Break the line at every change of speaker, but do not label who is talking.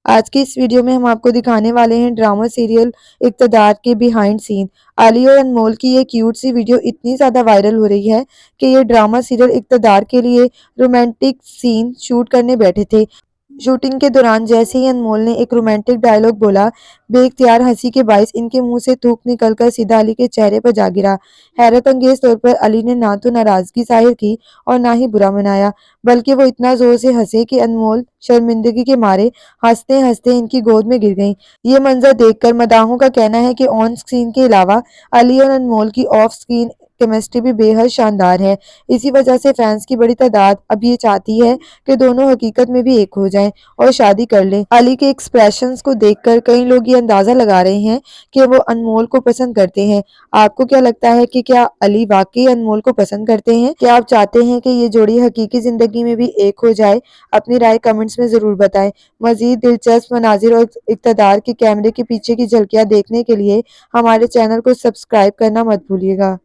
آج کی اس ویڈیو میں ہم آپ کو دکھانے والے ہیں ڈرامہ سیریل اقتدار کے بیہائنڈ سین۔ علی اور انمول کی یہ کیوٹ سی ویڈیو اتنی زیادہ وائرل ہو رہی ہے کہ یہ ڈرامہ سیریل اقتدار کے لیے رومانٹک سین شوٹ کرنے بیٹھے تھے۔ شوٹنگ کے دوران جیسے ہی انمول نے ایک رومانٹک ڈائلاگ بولا، بے اختیار ہنسی کے باعث ان کے منہ سے تھوک نکل کر سیدھا علی کے چہرے پر جا گرا۔ حیرت انگیز طور پر علی نے نہ تو ناراضگی ظاہر کی اور نہ ہی برا منایا، بلکہ وہ اتنا زور سے ہنسے کہ انمول شرمندگی کے مارے ہنستے ہنستے ان کی گود میں گر گئیں۔ یہ منظر دیکھ کر مداحوں کا کہنا ہے کہ آن سکرین کے علاوہ علی اور انمول کی آف سکرین کیمسٹری بھی بے حد شاندار ہے۔ اسی وجہ سے فینس کی بڑی تعداد اب یہ چاہتی ہے کہ دونوں حقیقت میں بھی ایک ہو جائیں اور شادی کر لیں۔ علی کے ایکسپریشنز کو دیکھ کر کئی لوگ یہ اندازہ لگا رہے ہیں کہ وہ انمول کو پسند کرتے ہیں۔ آپ کو کیا لگتا ہے کہ کیا علی واقعی انمول کو پسند کرتے ہیں؟ کیا آپ چاہتے ہیں کہ یہ جوڑی حقیقی زندگی میں بھی ایک ہو جائے؟ اپنی رائے کمنٹس میں ضرور بتائیں۔ مزید دلچسپ مناظر اور اقتدار کے کیمرے کے پیچھے کی جھلکیاں دیکھنے کے لیے ہمارے چینل کو سبسکرائب کرنا مت بھولیے گا۔